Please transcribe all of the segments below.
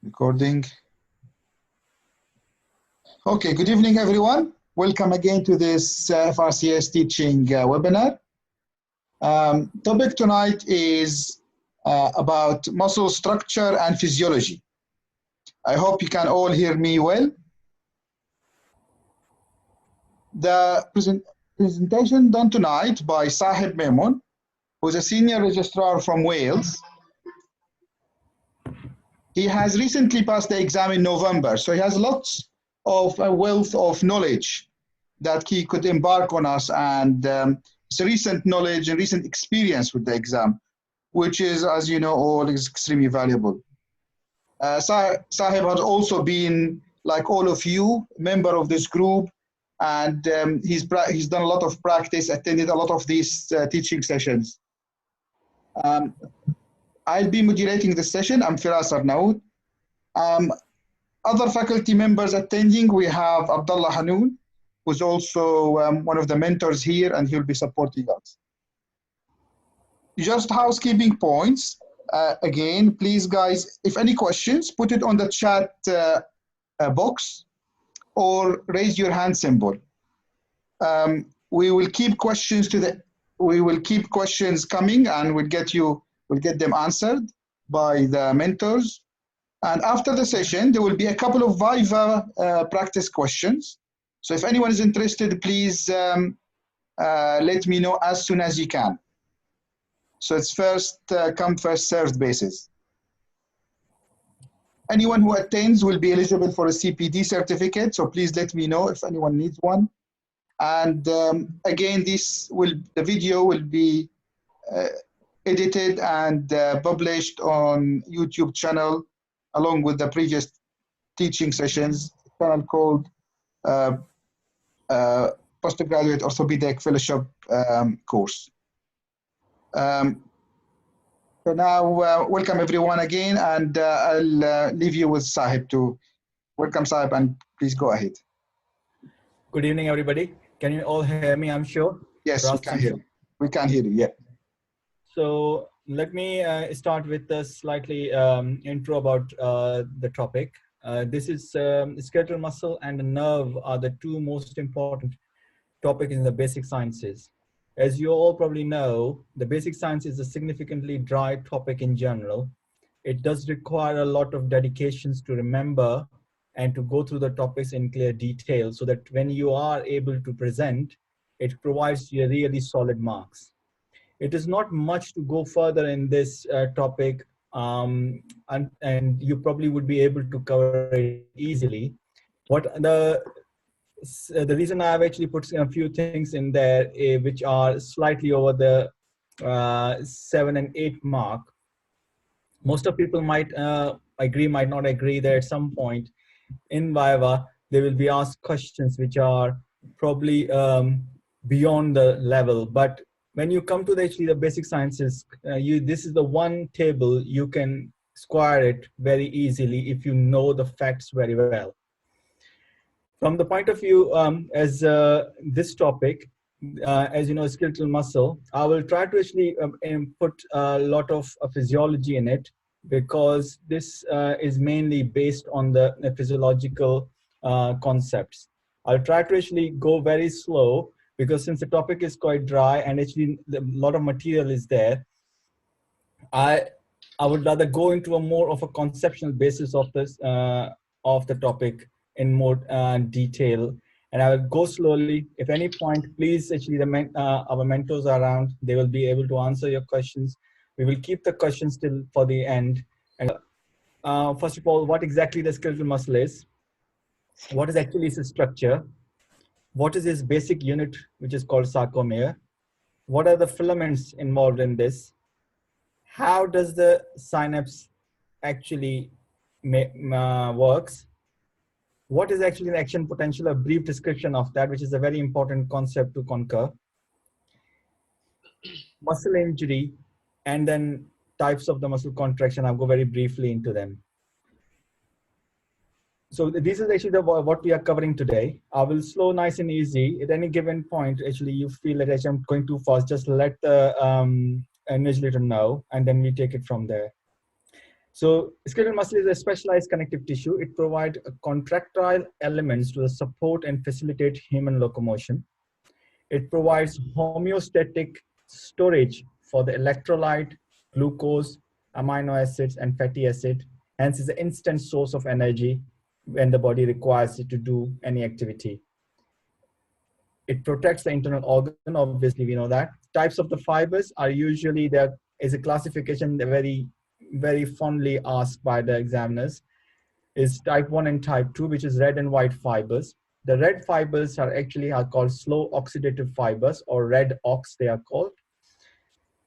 Recording. Okay, good evening, everyone. Welcome again to this FRCS teaching webinar. Topic tonight is about muscle structure and physiology. I hope you can all hear me well. The presentation done tonight by Sahib Memon, who's a senior registrar from Wales. He has recently passed the exam in November, so he has lots of a wealth of knowledge that he could embark on us, and it's a recent knowledge and recent experience with the exam, which is, as you know, all is extremely valuable. Sahib has also been, like all of you, member of this group, and he's done a lot of practice, attended a lot of these teaching sessions. I'll be moderating this session. I'm Firas Arnaoud. Other faculty members attending, we have Abdullah Hanoun, who's also one of the mentors here, and he'll be supporting us. Just housekeeping points. Again, please, guys, if any questions, put it on the chat box or raise your hand symbol. We will keep questions coming, and we'll get them answered by the mentors. And after the session, there will be a couple of Viva practice questions. So if anyone is interested, please let me know as soon as you can. So it's first come, first served basis. Anyone who attends will be eligible for a CPD certificate, so please let me know if anyone needs one. And again, the video will be edited and published on YouTube channel along with the previous teaching sessions, channel called Postgraduate Orthopaedic Fellowship course. So now, welcome everyone again, and I'll leave you with Sahib to welcome Sahib, and please go ahead. Good evening, everybody. Can you all hear me, I'm sure? Yes, we can hear you. We can hear you, yeah. So let me start with a slightly intro about the topic. This is skeletal muscle and the nerve are the two most important topics in the basic sciences. As you all probably know, the basic science is a significantly dry topic in general. It does require a lot of dedications to remember and to go through the topics in clear detail so that when you are able to present, it provides you really solid marks. It is not much to go further in this topic, and you probably would be able to cover it easily. The reason I've actually put a few things in there which are slightly over the 7 and 8 mark. Most of people might agree, might not agree that at some point in Viva, they will be asked questions which are probably beyond the level. But when you come to the basic sciences, this is the one table you can square it very easily if you know the facts very well. From the point of view as this topic, as you know, skeletal muscle, I will try to actually put a lot of physiology in it, because this is mainly based on the physiological concepts. I'll try to actually go very slow, because since the topic is quite dry and actually a lot of material is there, I would rather go into a more of a conceptual basis of this of the topic in more detail, and I will go slowly. If any point, please, actually our mentors are around, they will be able to answer your questions. We will keep the questions till for the end. And first of all, what exactly the skeletal muscle is, what is actually its structure, what is its basic unit, which is called sarcomere, what are the filaments involved in this, how does the synapse actually works, what is actually the action potential, a brief description of that, which is a very important concept to conquer, muscle injury, and then types of the muscle contraction. I'll go very briefly into them. So this is actually what we are covering today. I will slow nice and easy. At any given point, actually you feel that I'm going too fast, just let the invigilator know, and then we take it from there. So skeletal muscle is a specialized connective tissue. It provides contractile elements to support and facilitate human locomotion. It provides homeostatic storage for the electrolyte, glucose, amino acids, and fatty acid. Hence, is an instant source of energy when the body requires it to do any activity. It protects the internal organ, obviously, we know that. Types of the fibers are usually, there is a classification very fondly asked by the examiners, is type 1 and type 2, which is red and white fibers. The red fibers are called slow oxidative fibers, or red ox they are called,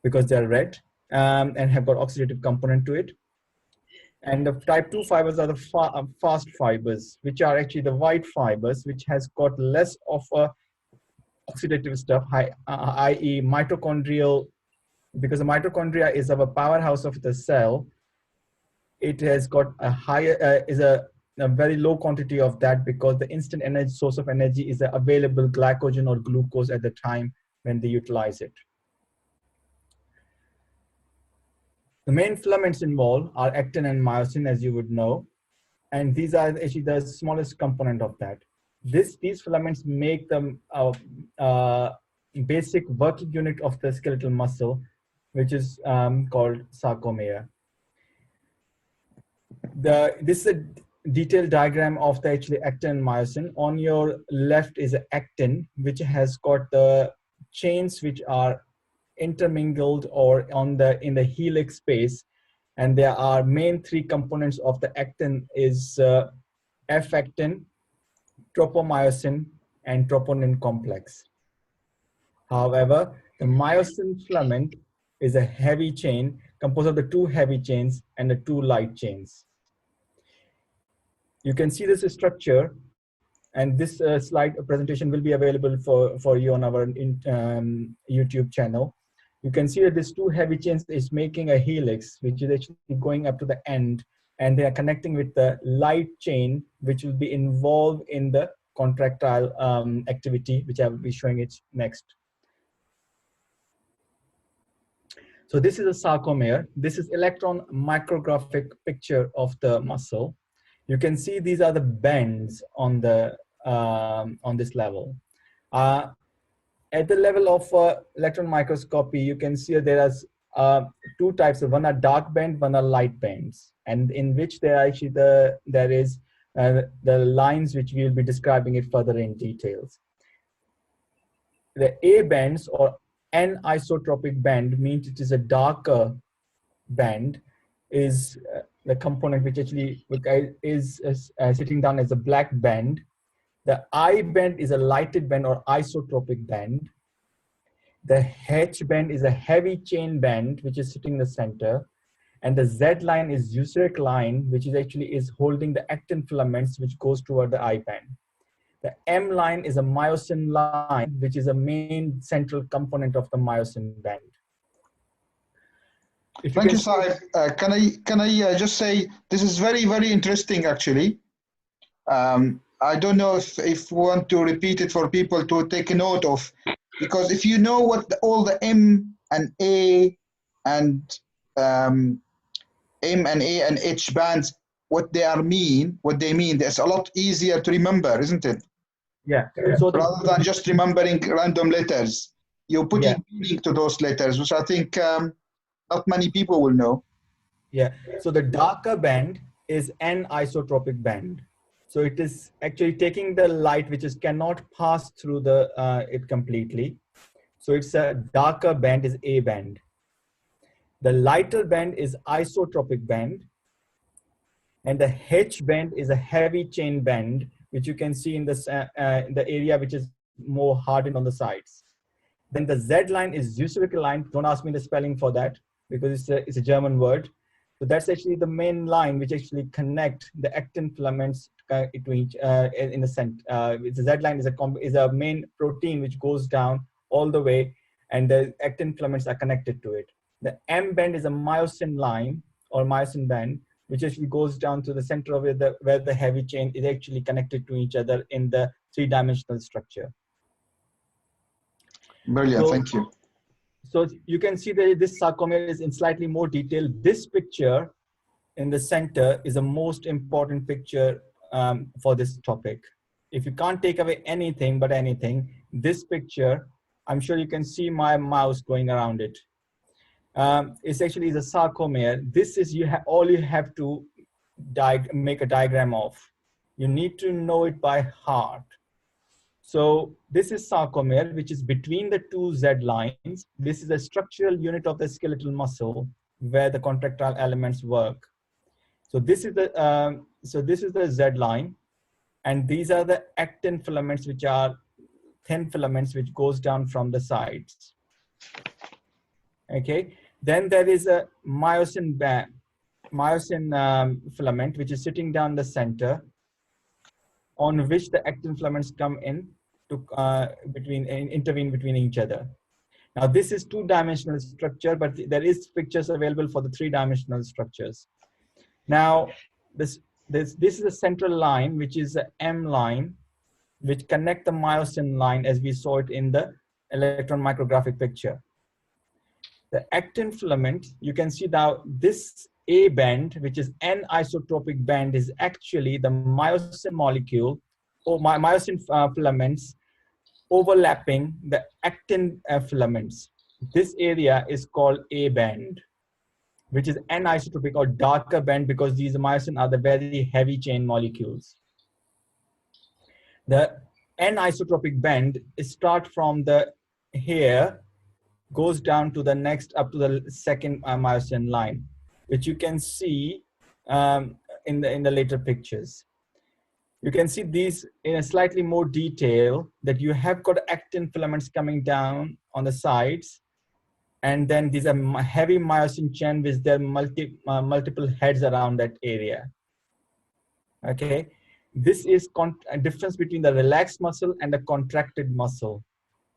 because they're red and have got oxidative component to it. And the type 2 fibers are the fast fibers, which are actually the white fibers, which has got less of a oxidative stuff, i.e. mitochondrial, because the mitochondria is our powerhouse of the cell. It has got a higher, a very low quantity of that, because the instant energy source of energy is the available glycogen or glucose at the time when they utilize it. The main filaments involved are actin and myosin, as you would know, and these are actually the smallest component of that. These filaments make the basic working unit of the skeletal muscle, which is called sarcomere. This is a detailed diagram of the actually actin and myosin. On your left is actin, which has got the chains which are intermingled or in the helix space, and there are main three components of the actin is F-actin, tropomyosin, and troponin complex. However, the myosin filament is a heavy chain composed of the two heavy chains and the two light chains. You can see this structure, and this slide presentation will be available for you on our YouTube channel. You can see that these two heavy chains is making a helix, which is actually going up to the end, and they are connecting with the light chain, which will be involved in the contractile activity, which I will be showing it next. So this is a sarcomere. This is electron micrographic picture of the muscle. You can see these are the bends on the on this level. At the level of electron microscopy, you can see there are two types of, one are dark bend, one are light bends, and in which there are actually the lines which we will be describing it further in details. The A bends or anisotropic bend means it is a darker bend, is the component which actually is sitting down as a black bend. The I bend is a lighted bend or isotropic bend. The H bend is a heavy chain bend, which is sitting in the center. And the Z line is usuric line, which is actually holding the actin filaments, which goes toward the I bend. The M line is a myosin line, which is a main central component of the myosin band. Thank you, Sahib. Can I just say, this is very, very interesting, actually. I don't know if we want to repeat it for people to take a note of, because if you know what all the M and A and M and A and H bands, what they mean, it's a lot easier to remember, isn't it? Yeah. So rather than just remembering random letters, you're putting meaning to those letters, which I think not many people will know. Yeah. So the darker band is an isotropic band. So it is actually taking the light which cannot pass through it completely. So it's a darker band is A band. The lighter band is isotropic band. And the H band is a heavy chain band, which you can see in the area which is more hardened on the sides. Then the Z line is usuric line. Don't ask me the spelling for that, because it's a German word. So that's actually the main line which actually connect the actin filaments to each in the center. The Z line is a main protein which goes down all the way, and the actin filaments are connected to it. The M band is a myosin line or myosin band, which actually goes down to the center of where the heavy chain is actually connected to each other in the three-dimensional structure. Brilliant, thank you. So you can see that this sarcomere is in slightly more detail. This picture in the center is the most important picture for this topic. If you can't take away anything but anything, this picture, I'm sure you can see my mouse going around it. It's actually the sarcomere. This is all you have to make a diagram of. You need to know it by heart. So this is sarcomere, which is between the two Z lines. This is a structural unit of the skeletal muscle where the contractile elements work. So this is the Z line, and these are the actin filaments, which are thin filaments which goes down from the sides. Okay. Then there is a myosin filament, which is sitting down the center, on which the actin filaments come in to intervene between each other. Now this is two-dimensional structure, but there is pictures available for the three-dimensional structures. Now this is a central line, which is the M line, which connect the myosin line as we saw it in the electron micrographic picture. The actin filament, you can see now this A band, which is N-isotropic band, is actually the myosin molecule or myosin filaments overlapping the actin filaments. This area is called A band, which is N-isotropic or darker band, because these myosin are the very heavy chain molecules. The N-isotropic band start from the here, goes down to the next, up to the second myosin line, which you can see in the later pictures. You can see these in a slightly more detail, that you have got actin filaments coming down on the sides, and then these are heavy myosin chain with their multiple heads around that area. Okay, this is a difference between the relaxed muscle and the contracted muscle.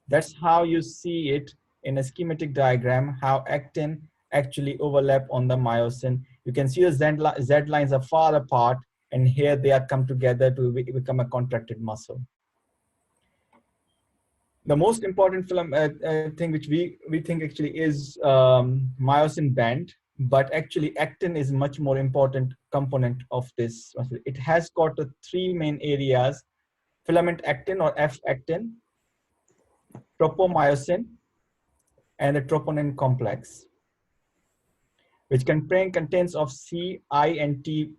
That's how you see it in a schematic diagram, how actin actually overlap on the myosin. You can see the Z lines are far apart, and here they are come together to become a contracted muscle. The most important thing which we think actually is myosin band, but actually actin is much more important component of this. It has got the three main areas: filament actin or F-actin, tropomyosin, and the troponin complex, which contains of C, I, and T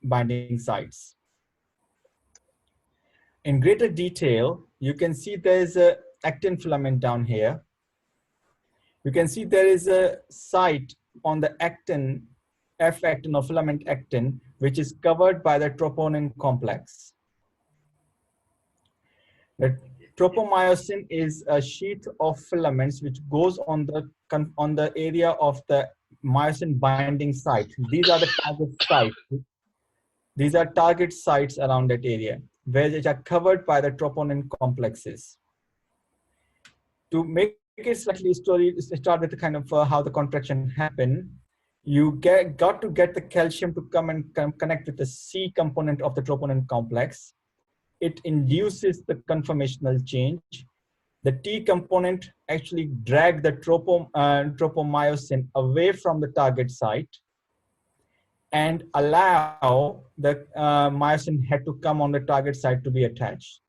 binding sites. In greater detail, you can see there is a actin filament down here. You can see there is a site on the actin, F-actin or filament actin, which is covered by the troponin complex. The tropomyosin is a sheath of filaments which goes on the area of the myosin binding site. These are the target sites. These are target sites around that area, where they are covered by the troponin complexes. To make it slightly start with the kind of how the contraction happened, you got to get the calcium to come and connect with the C component of the troponin complex. It induces the conformational change. The T component actually drag the tropomyosin away from the target site and allow the myosin head to come on the target site to be attached.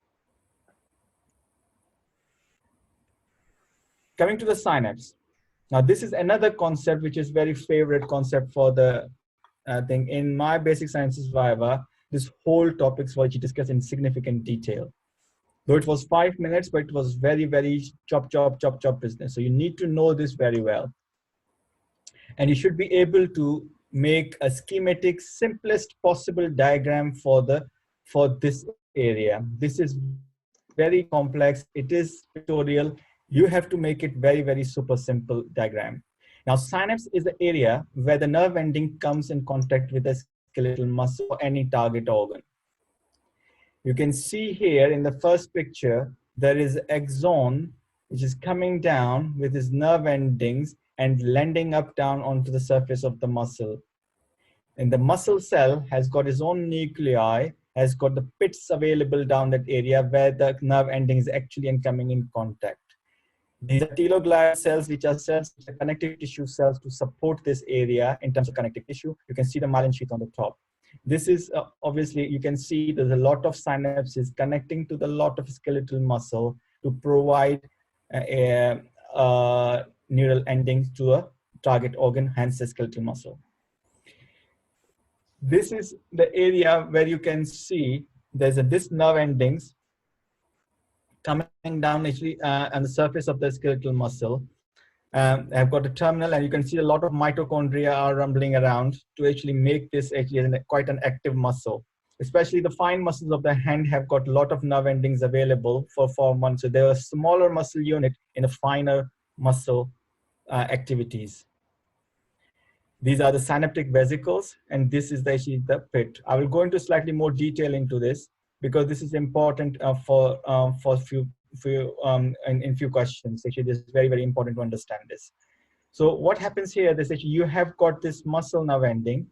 Coming to the synapse. Now, this is another concept which is very favorite concept for the thing. In my basic sciences Viva, this whole topics was discussed in significant detail. Though it was 5 minutes, but it was very, very chop business. So you need to know this very well. And you should be able to make a schematic, simplest possible diagram for this area. This is very complex. It is pictorial. You have to make it very, very super simple diagram. Now, synapse is the area where the nerve ending comes in contact with the skeletal muscle or any target organ. You can see here in the first picture, there is axon, which is coming down with its nerve endings and landing up down onto the surface of the muscle. And the muscle cell has got its own nuclei, has got the pits available down that area where the nerve ending is actually coming in contact. These are teloglial cells, which are cells, which are connective tissue cells to support this area in terms of connective tissue. You can see the myelin sheath on the top. This is obviously, you can see there's a lot of synapses connecting to the lot of skeletal muscle to provide neural endings to a target organ, hence the skeletal muscle. This is the area where you can see this nerve endings coming down actually on the surface of the skeletal muscle. I've got a terminal, and you can see a lot of mitochondria are rumbling around to actually make this actually quite an active muscle. Especially the fine muscles of the hand have got a lot of nerve endings available for one. So they're a smaller muscle unit in a finer muscle activities. These are the synaptic vesicles, and this is actually the pit. I will go into slightly more detail into this because this is important for in few questions. Actually, this is very, very important to understand this. So what happens here? This actually, you have got this muscle nerve ending.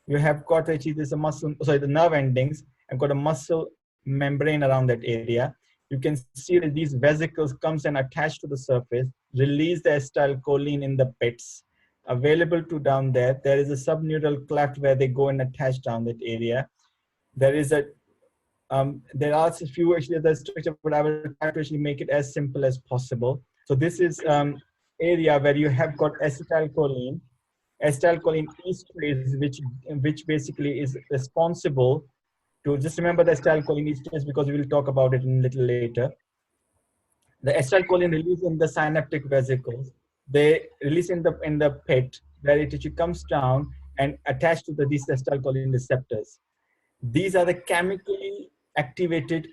You have got actually this the nerve endings, and got a muscle membrane around that area. You can see that these vesicles comes and attach to the surface, release the acetylcholine in the pits. Available to down there. There is a subneural cleft where they go and attach down that area. There is a there are a few actually other structure, but I will try to actually make it as simple as possible. So this is area where you have got acetylcholine estradiol, which basically is responsible to, just remember the acetylcholine estradiol because we will talk about it in a little later. The acetylcholine release in the synaptic vesicles. They release in the pit where it actually comes down and attached to these acetylcholine receptors. These are the chemically activated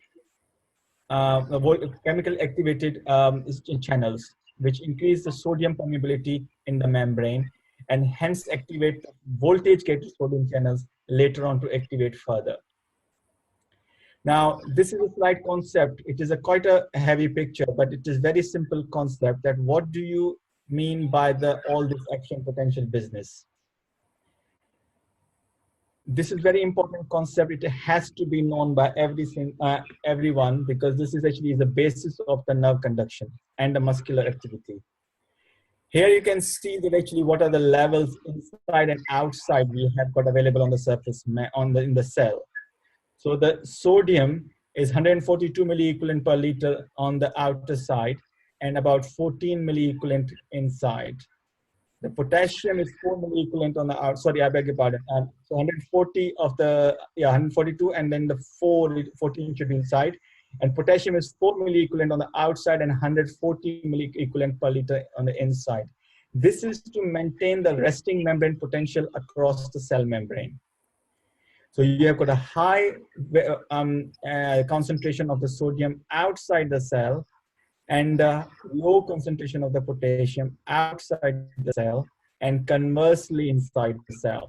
channels which increase the sodium permeability in the membrane and hence activate voltage gated sodium channels later on to activate further. Now, this is a slight concept. It is quite a heavy picture, but it is very simple concept that what do you mean by all this action potential business? This is very important concept. It has to be known by everyone because this is actually the basis of the nerve conduction and the muscular activity. Here you can see that actually what are the levels inside and outside we have got available on the surface in the cell. So the sodium is 142 milliequivalent per liter on the outer side and about 14 milliequivalent inside. The potassium is 4 milliequivalent on the outside. Sorry, I beg your pardon. So 140 of the, 142, and then the 14 should be inside. And potassium is 4 milliequivalent on the outside and 140 milliequivalent per liter on the inside. This is to maintain the resting membrane potential across the cell membrane. So you have got a high concentration of the sodium outside the cell and low concentration of the potassium outside the cell and conversely inside the cell.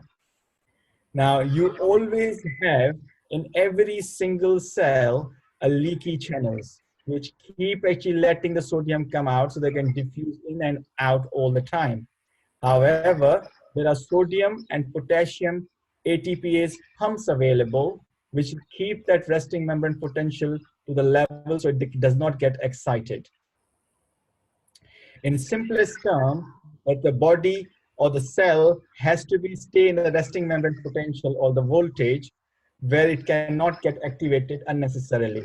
Now you always have in every single cell a leaky channels which keep actually letting the sodium come out so they can diffuse in and out all the time. However, there are sodium and potassium ATPase pumps available which keep that resting membrane potential to the level so it does not get excited. In simplest term, that the body or the cell has to stay in the resting membrane potential or the voltage where it cannot get activated unnecessarily.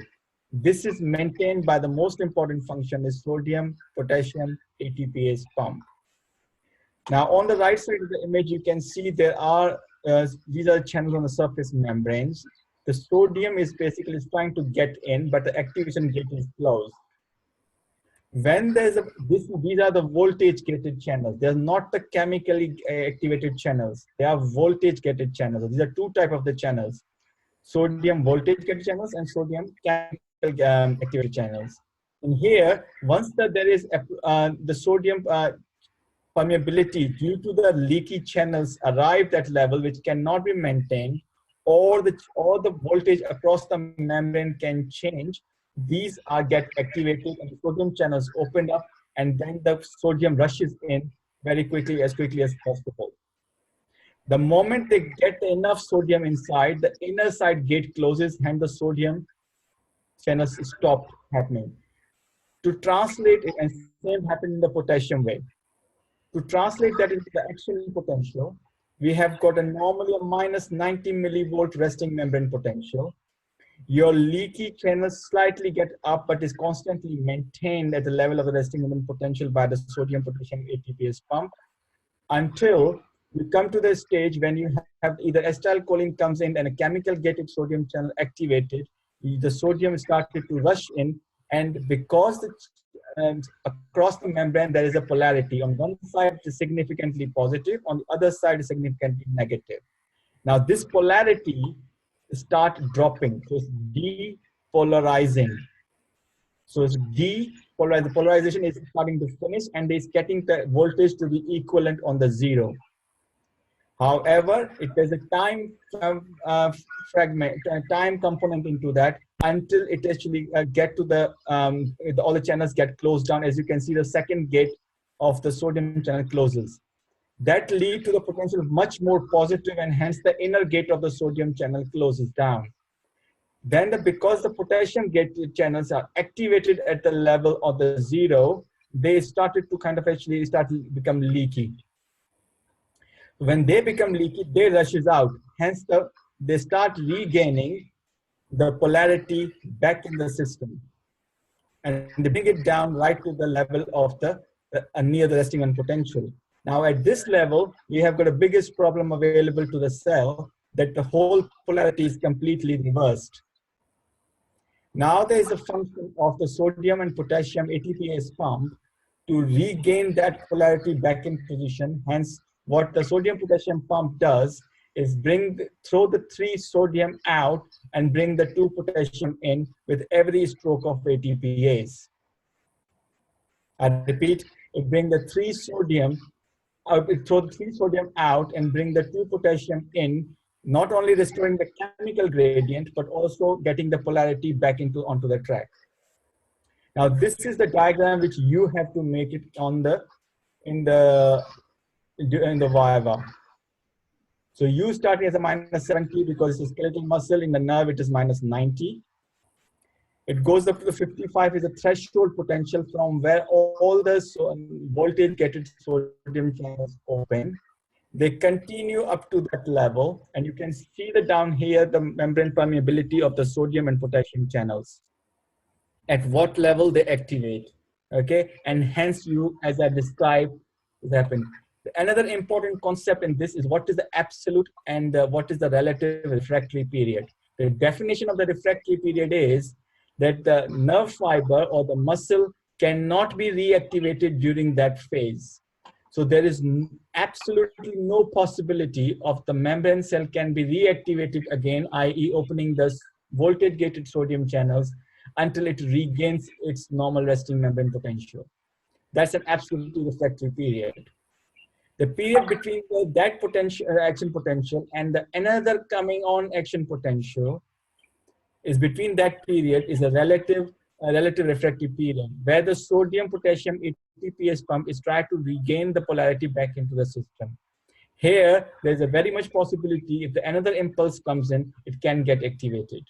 This is maintained by the most important function is sodium, potassium, ATPase pump. Now on the right side of the image, you can see there are, these are channels on the surface membranes. The sodium is basically trying to get in, but the activation gate is closed. When there's these are the voltage gated channels. They're not the chemically activated channels. They are voltage gated channels. These are two types of the channels: sodium voltage gated channels and sodium chemical activated channels. And here, once there is the sodium permeability due to the leaky channels arrived at level which cannot be maintained, or the voltage across the membrane can change. These get activated and the sodium channels opened up, and then the sodium rushes in very quickly as possible. The moment they get enough sodium inside, the inner side gate closes and the sodium channels stop happening. To translate it and same happened in the potassium way. To translate that into the action potential, we have got a normally a minus 90 millivolt resting membrane potential. Your leaky channels slightly get up, but is constantly maintained at the level of the resting membrane potential by the sodium potassium ATPase pump until you come to the stage when you have either acetylcholine comes in and a chemical gated sodium channel activated, the sodium started to rush in, and because across the membrane there is a polarity. On one side it is significantly positive, on the other side is significantly negative. Now this polarity start dropping, so it's depolarizing. So it's depolarized. The polarization is starting to finish, and it's getting the voltage to be equivalent on the zero. However, it has a time time component into that until it actually get to the all the channels get closed down. As you can see, the second gate of the sodium channel closes. That lead to the potential much more positive, and hence the inner gate of the sodium channel closes down. Then because the potassium gate channels are activated at the level of the zero, they started to kind of actually start to become leaky. When they become leaky, they rushes out. Hence, they start regaining the polarity back in the system. And they bring it down right to the level of the near the resting on potential. Now, at this level, we have got a biggest problem available to the cell, that the whole polarity is completely reversed. Now there is a function of the sodium and potassium ATPase pump to regain that polarity back in position. Hence, what the sodium potassium pump does is throw the 3 sodium out and bring the 2 potassium in with every stroke of ATPase. I repeat, it bring the 3 sodium, it throw the 3 sodium out and bring the 2 potassium in, not only restoring the chemical gradient, but also getting the polarity back onto the track. Now, this is the diagram which you have to make it in the viva. So you starting as a minus 70 because it's a skeletal muscle. In the nerve, it is minus 90. It goes up to the 55 is a threshold potential from where all the voltage gated sodium channels open. They continue up to that level, and you can see down here the membrane permeability of the sodium and potassium channels. At what level they activate, okay? And hence you, as I described, it happened. Another important concept in this is what is the absolute and what is the relative refractory period. The definition of the refractory period is that the nerve fiber or the muscle cannot be reactivated during that phase. So there is absolutely no possibility of the membrane cell can be reactivated again, i.e. opening the voltage-gated sodium channels until it regains its normal resting membrane potential. That's an absolutely refractory period. The period between that potential action potential and another coming on action potential is between that period is a relative refractory period where the sodium potassium ATPase pump is trying to regain the polarity back into the system. Here, there's a very much possibility if another impulse comes in, it can get activated.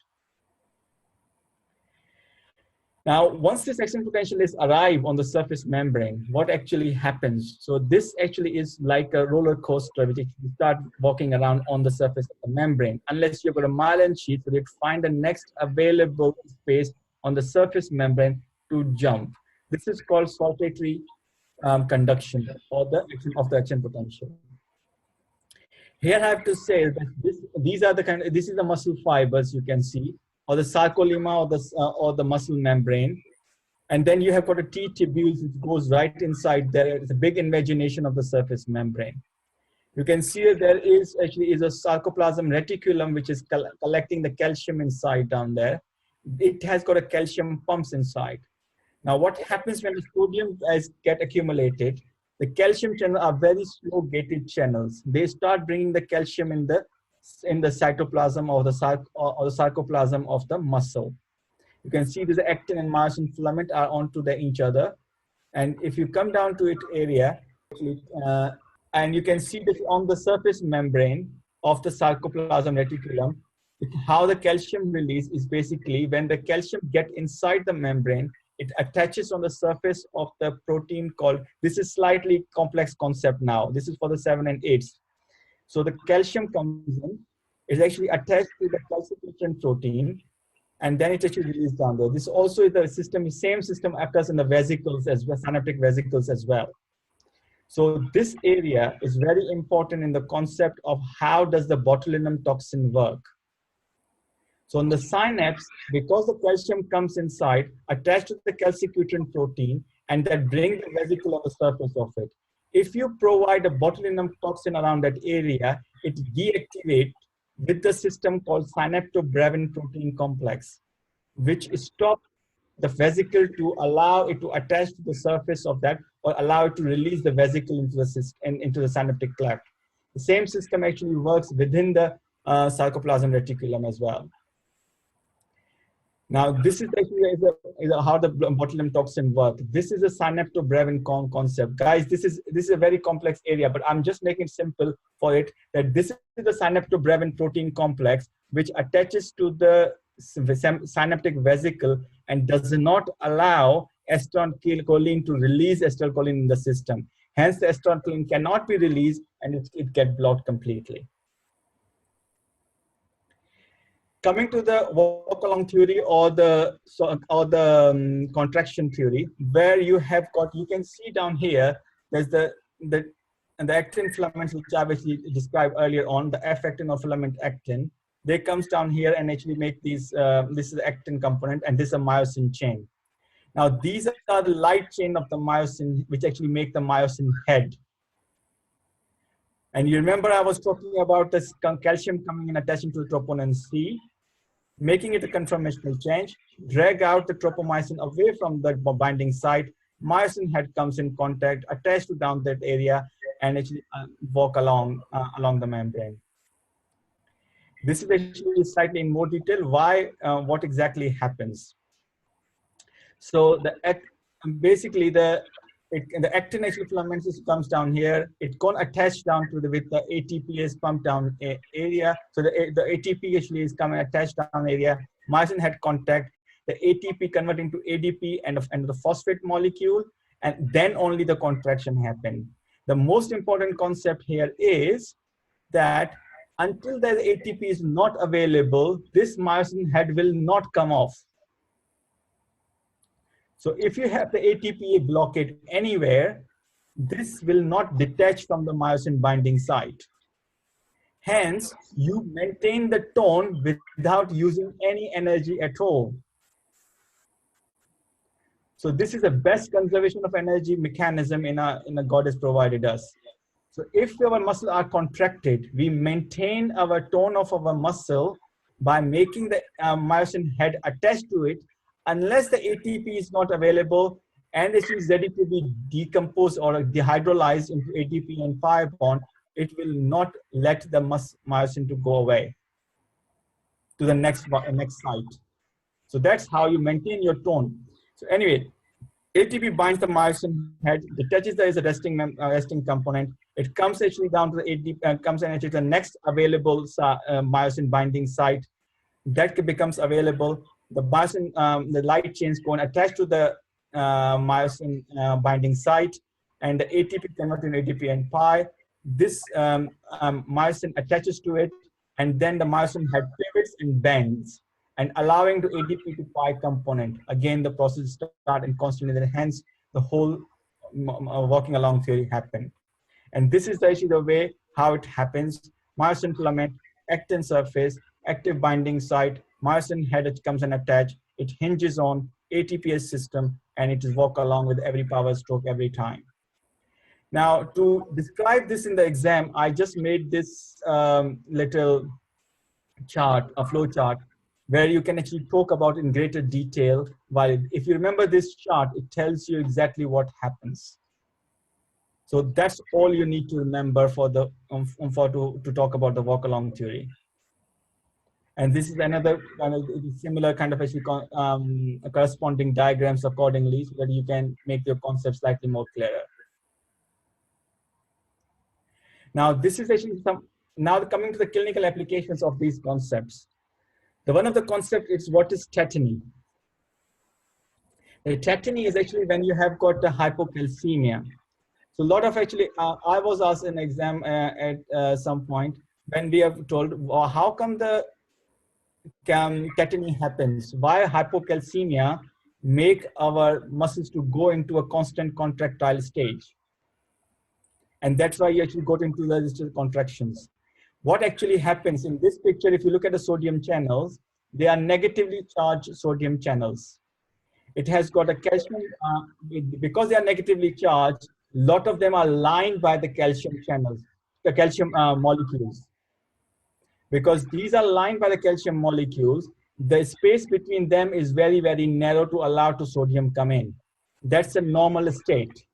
Now, once this action potential is arrived on the surface membrane, what actually happens? So this actually is like a roller coaster, which you start walking around on the surface of the membrane. Unless you've got a myelin sheath, so you find the next available space on the surface membrane to jump. This is called saltatory conduction, or the action of the action potential. Here I have to say that this is the muscle fibers you can see, or the sarcolemma, or the muscle membrane. And then you have got a T-tubules which goes right inside there. It's a big invagination of the surface membrane. You can see that there is a sarcoplasm reticulum which is collecting the calcium inside down there. It has got a calcium pumps inside. Now what happens when the sodium get accumulated? The calcium channels are very slow gated channels. They start bringing the calcium in the cytoplasm or the sarcoplasm of the muscle. You can see the actin and myosin filament are onto each other. And if you come down to its area, and you can see that on the surface membrane of the sarcoplasm reticulum, how the calcium release is basically when the calcium get inside the membrane, it attaches on the surface of the protein called, this is slightly complex concept now. This is for the 7 and 8s. So the calcium comes in, is actually attached to the calcification protein, and then it actually released down there. This also is the system, same system occurs in the vesicles as well, synaptic vesicles as well. So this area is very important in the concept of how does the botulinum toxin work. So in the synapse, because the calcium comes inside, attached to the calcification protein, and that brings the vesicle on the surface of it. If you provide a botulinum toxin around that area, it deactivates with the system called synaptobrevein protein complex, which stops the vesicle to allow it to attach to the surface of that, or allow it to release the vesicle into the system, into the synaptic cleft. The same system actually works within the sarcoplasm reticulum as well. Now, this is actually how the botulinum toxin works. This is a synaptobrevein concept. Guys, this is a very complex area, but I'm just making it simple for it, that this is the synaptobrevein protein complex, which attaches to the synaptic vesicle and does not allow acetylcholine to release acetylcholine in the system. Hence, the acetylcholine cannot be released and it gets blocked completely. Coming to the walk-along theory or the contraction theory, where you have got, you can see down here, there's the actin filaments, which I actually described earlier on, the F actin or filament actin. They comes down here and actually make these, this is the actin component, and this is a myosin chain. Now, these are the light chain of the myosin, which actually make the myosin head. And you remember I was talking about this calcium coming in, attaching to the troponin C, making it a conformational change, drag out the tropomyosin away from the binding site, myosin head comes in contact, attached to down that area, and actually walk along the membrane. This is actually slightly in more detail why, what exactly happens. So basically the actin actually filaments comes down here. It can attach down to with the ATP is pumped down area. So the ATP actually is coming attached down area. Myosin head contact. The ATP convert into ADP and the phosphate molecule, and then only the contraction happen. The most important concept here is that until the ATP is not available, this myosin head will not come off. So if you have the ATP blockade anywhere, this will not detach from the myosin binding site. Hence, you maintain the tone without using any energy at all. So this is the best conservation of energy mechanism in a God has provided us. So if our muscles are contracted, we maintain our tone of our muscle by making the myosin head attached to it. Unless the ATP is not available and it is ready to be decomposed or dehydrolyzed into ATP and pi bond, it will not let the myosin to go away to the next site. So that's how you maintain your tone. So anyway, ATP binds the myosin head, detaches there is a resting component. It comes actually down to the ATP, comes and actually the next available myosin binding site that becomes available. The myosin, the light chains go and attach to the myosin binding site, and the ATP converts into ADP and pi. This myosin attaches to it, and then the myosin head pivots and bends, and allowing the ADP to pi component. Again, the process starts and constantly, hence the whole walking along theory happen. And this is actually the way how it happens. Myosin filament, actin surface, active binding site, myosin head, it comes and attach. It hinges on ATPase system, and it is walk along with every power stroke every time. Now, to describe this in the exam, I just made this little chart, a flow chart, where you can actually talk about in greater detail. While if you remember this chart, it tells you exactly what happens. So that's all you need to remember for the to talk about the walk along theory. And this is another kind of similar kind of actually corresponding diagrams accordingly, so that you can make your concept slightly more clearer. Now, this is actually now coming to the clinical applications of these concepts. One of the concepts is what is tetany. Tetany is actually when you have got the hypocalcemia. So a lot of actually, I was asked in exam at some point when we have told, how come the tetany happens? Why hypocalcemia make our muscles to go into a constant contractile stage? And that's why you actually got into the resistant contractions. What actually happens in this picture, if you look at the sodium channels, they are negatively charged sodium channels. It has got a calcium, because they are negatively charged, a lot of them are lined by the calcium channels, the calcium molecules. Because these are lined by the calcium molecules, the space between them is very, very narrow to allow to sodium come in. That's a normal state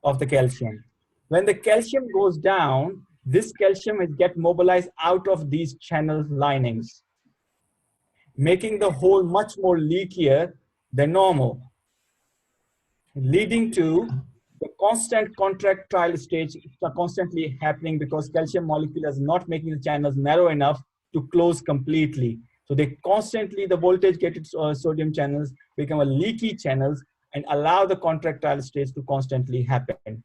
of the calcium. When the calcium goes down, this calcium is get mobilized out of these channel linings, making the hole much more leakier than normal, leading to the constant contractile stage constantly happening because calcium molecule is not making the channels narrow enough to close completely. So they constantly, the voltage gated sodium channels become a leaky channels and allow the contractile stage to constantly happen.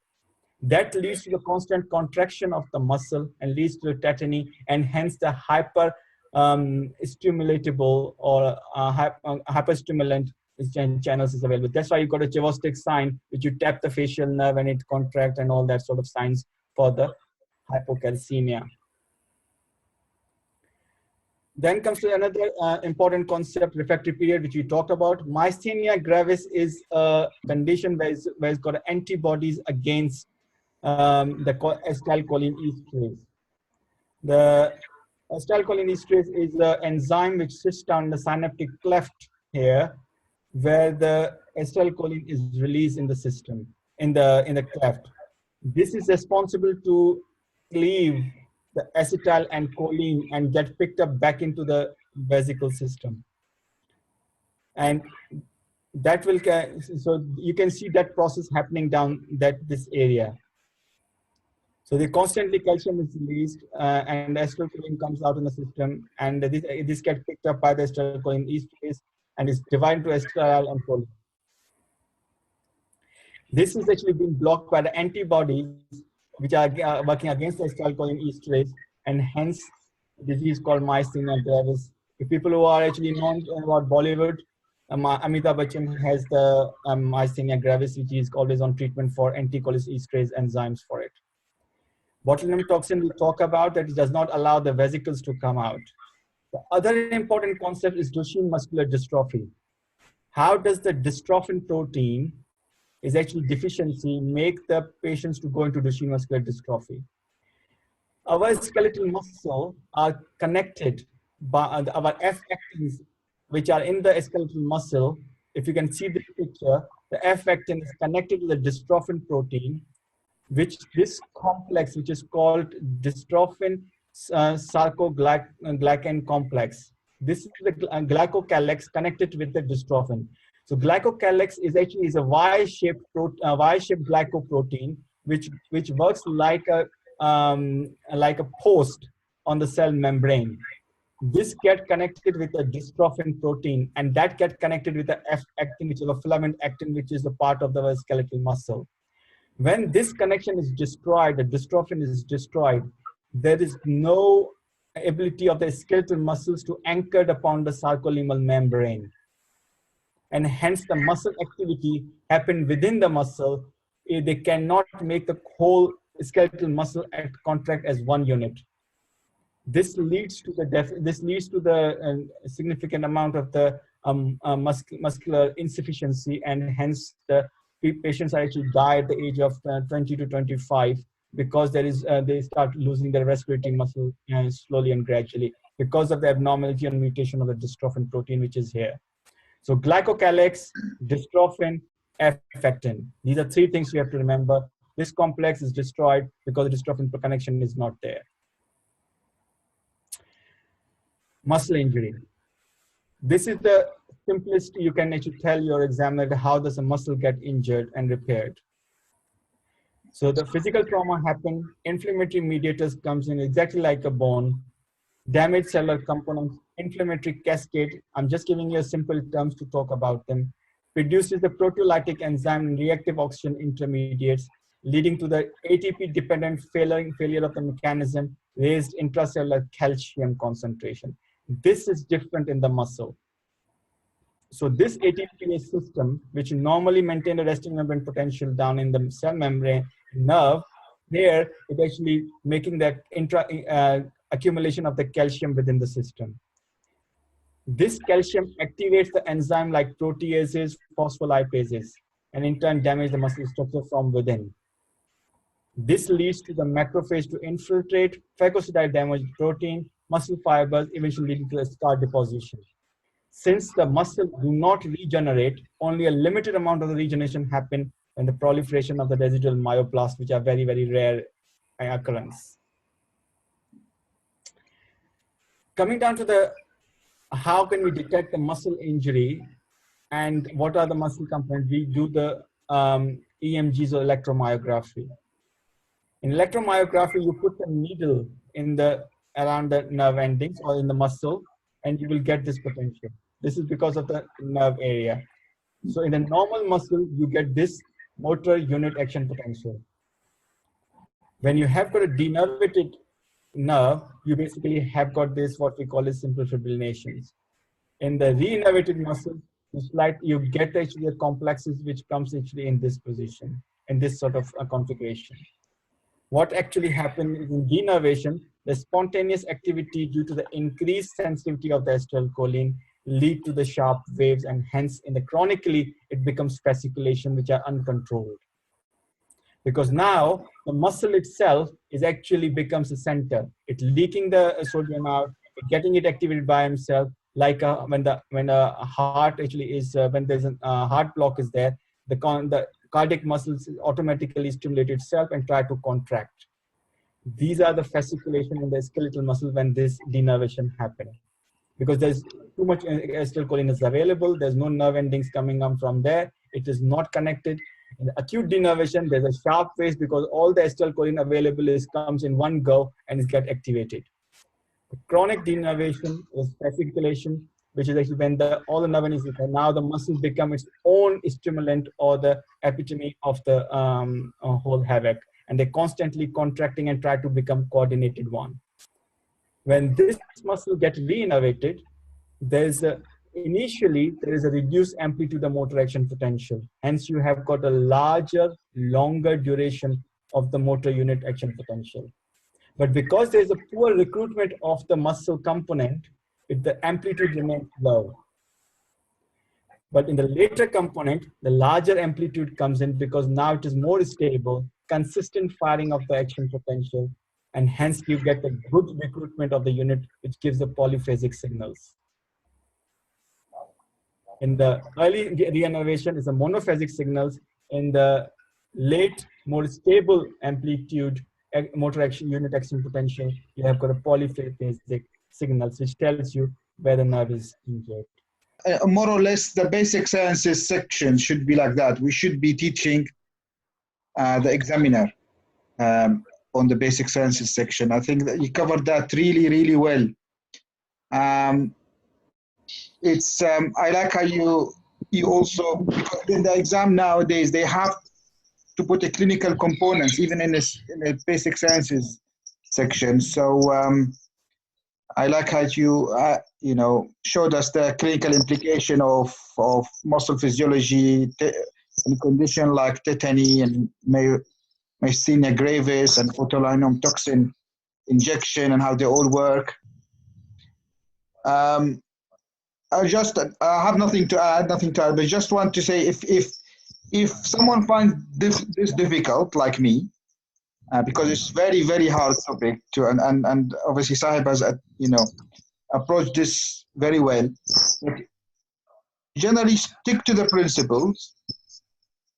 That leads to the constant contraction of the muscle and leads to the tetany and hence the hyper stimulatable or hyperstimulant channels is available. That's why you got a Chevostic sign, which you tap the facial nerve and it contract and all that sort of signs for the hypocalcemia. Then comes to another important concept, refractory period, which we talked about. Myasthenia gravis is a condition where it's got antibodies against the acetylcholinesterase. The acetylcholinesterase is the enzyme which sits down the synaptic cleft here, where the acetylcholine is released in the system, in the cleft. This is responsible to cleave the acetyl and choline and get picked up back into the vesicle system. And that will, so you can see that process happening down this area. So the constantly calcium is released and acetylcholine comes out in the system, and this gets picked up by the acetylcholinesterase and is divided to estradiol and choline. This is actually being blocked by the antibodies which are working against the acetylcholinesterase, and hence disease called myasthenia gravis. If people who are actually known about Bollywood, Amitabh Bachchan has the myasthenia gravis, which is always on treatment for anticholinesterase enzymes for it. Botulinum toxin we talk about that it does not allow the vesicles to come out. The other important concept is Duchenne muscular dystrophy. How does the dystrophin protein is actually deficiency make the patients to go into Duchenne muscular dystrophy? Our skeletal muscle are connected by our F actins, which are in the skeletal muscle. If you can see this picture, the F actin is connected to the dystrophin protein, which this complex, which is called dystrophin sarcoglycan complex. This is the glycocalyx connected with the dystrophin. So glycocalyx is actually a Y-shaped glycoprotein, which works like a post on the cell membrane. This get connected with the dystrophin protein, and that get connected with the F actin, which is a filament actin, which is a part of the skeletal muscle. When this connection is destroyed, the dystrophin is destroyed, there is no ability of the skeletal muscles to anchor upon the sarcolemmal membrane. And hence the muscle activity happen within the muscle. They cannot make the whole skeletal muscle contract as one unit. This leads to the significant amount of the muscular insufficiency, and hence the patients are actually die at the age of 20 to 25 because they start losing their respiratory muscle slowly and gradually because of the abnormality and mutation of the dystrophin protein, which is here. So glycocalyx, dystrophin, F actin. These are three things you have to remember. This complex is destroyed because the dystrophin connection is not there. Muscle injury. This is the simplest you can actually tell your examiner how does a muscle get injured and repaired. So the physical trauma happened, inflammatory mediators comes in exactly like a bone, damaged cellular components, inflammatory cascade. I'm just giving you a simple terms to talk about them. produces the proteolytic enzyme and reactive oxygen intermediates, leading to the ATP-dependent failure of the mechanism, raised intracellular calcium concentration. This is different in the muscle. So this ATPase system, which normally maintain a resting membrane potential down in the cell membrane nerve, here it actually making that accumulation of the calcium within the system. This calcium activates the enzyme like proteases, phospholipases, and in turn damage the muscle structure from within. This leads to the macrophage to infiltrate, phagocytite damage protein, muscle fibers, eventually leading to a scar deposition. Since the muscle do not regenerate, only a limited amount of the regeneration happen when the proliferation of the residual myoblasts, which are very, very rare occurrence. Coming down to the how can we detect the muscle injury and what are the muscle components? We do the EMGs or electromyography. In electromyography, you put the needle in the around the nerve endings or in the muscle, and you will get this potential. This is because of the nerve area. So in the normal muscle, you get this motor unit action potential. When you have got a denervated nerve, you basically have got this, what we call as simple fibrillinations. In the reinnervated muscle, you get actually the complexes which comes actually in this position, in this sort of configuration. What actually happens is in denervation, the spontaneous activity due to the increased sensitivity of the acetylcholine lead to the sharp waves, and hence in the chronically, it becomes fasciculation which are uncontrolled. Because now the muscle itself is actually becomes a center. It's leaking the sodium out, getting it activated by himself, like when a heart actually is, when there's a heart block is there, the cardiac muscles automatically stimulate itself and try to contract. These are the fasciculation in the skeletal muscle when this denervation happens. Because there's too much acetylcholine is available, there's no nerve endings coming up from there, it is not connected. In the acute denervation, there's a sharp phase because all the acetylcholine available comes in one go and it gets activated. The chronic denervation is fasciculation, which is actually when all the nerve endings, now the muscle becomes its own stimulant or the epitome of the whole havoc, and they're constantly contracting and try to become coordinated one. When this muscle gets reinnervated, initially there is a reduced amplitude of motor action potential. Hence, you have got a larger, longer duration of the motor unit action potential. But because there is a poor recruitment of the muscle component, the amplitude remains low. But in the later component, the larger amplitude comes in because now it is more stable, consistent firing of the action potential, and hence you get the good recruitment of the unit, which gives the polyphasic signals. In the early reinnervation is the monophasic signals. In the late, more stable amplitude motor action unit action potential, you have got a polyphasic signals, which tells you where the nerve is injured. More or less, the basic sciences section should be like that. We should be teaching the examiner on the basic sciences section. I think that you covered that really, really well. I like how you also, because in the exam nowadays, they have to put a clinical components, even in the basic sciences section. So I like how you showed us the clinical implication of muscle physiology in condition like tetany and myasthenia gravis and botulinum toxin injection and how they all work. I have nothing to add, but just want to say if someone finds this difficult like me, because it's very, very hard topic to, and obviously Sahib has approached this very well. But generally stick to the principles,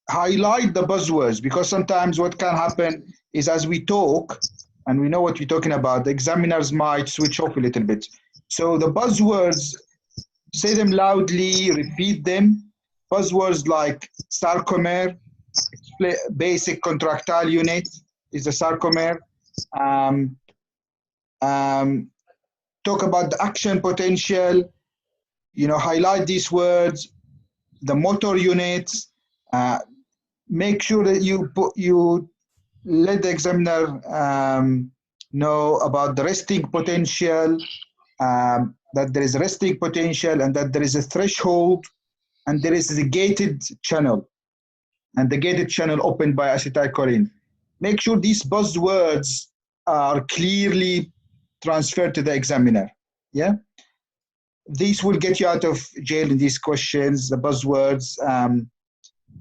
highlight the buzzwords, because sometimes what can happen is as we talk and we know what we're talking about, the examiners might switch off a little bit. So the buzzwords, say them loudly, repeat them. Buzzwords like sarcomere, basic contractile unit is a sarcomere. Talk about the action potential, highlight these words. the motor units. Make sure that you let the examiner know about the resting potential, that there is resting potential and that there is a threshold and there is a gated channel, and the gated channel opened by acetylcholine. Make sure these buzzwords are clearly transferred to the examiner. Yeah, these will get you out of jail in these questions, the buzzwords,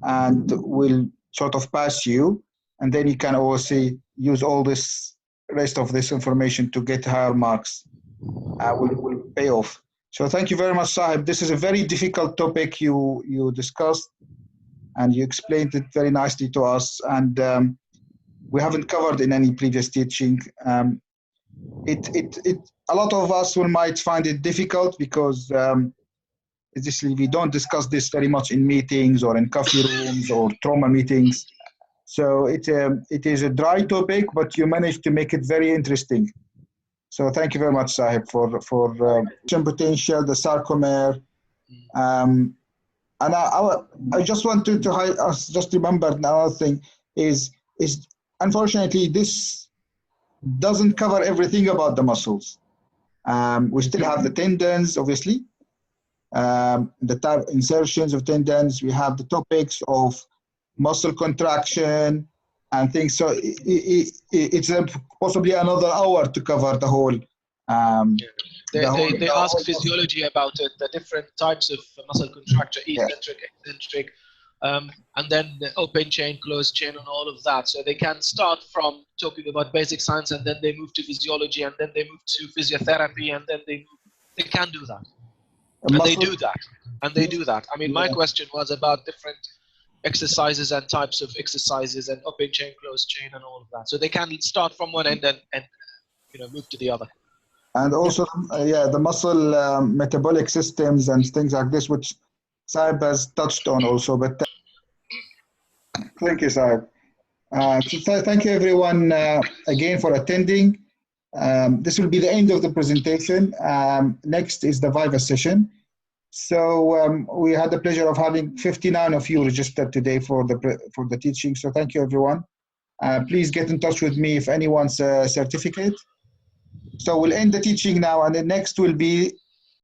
and will sort of pass you. And then you can also use all this rest of this information to get higher marks. Will pay off. So thank you very much, Sahib. This is a very difficult topic you discussed, and you explained it very nicely to us. And we haven't covered in any previous teaching. A lot of us might find it difficult because we don't discuss this very much in meetings or in coffee rooms or trauma meetings. So it is a dry topic, but you managed to make it very interesting. So thank you very much, Sahib, for potential, the sarcomere. And I just wanted to just remember another thing is unfortunately this doesn't cover everything about the muscles. We still have the tendons, obviously, the type insertions of tendons. We have the topics of muscle contraction and things. So it's possibly another hour to cover the whole. They ask physiology about it, the different types of muscle contracture, eccentric, eccentric, and then the open chain, closed chain, and all of that. So they can start from talking about basic science, and then they move to physiology, and then they move to physiotherapy, and then they can do that. And they do that. And they do that. I mean, my question was about different exercises and types of exercises and open chain, closed chain, and all of that. So they can start from one end and move to the other. And also, the muscle metabolic systems and things like this, which Saib has touched on also. But thank you, Saib. So thank you, everyone, again for attending. This will be the end of the presentation. Next is the Viva session. So we had the pleasure of having 59 of you registered today for the teaching. So thank you, everyone. Please get in touch with me if anyone's certificate. So we'll end the teaching now, and the next will be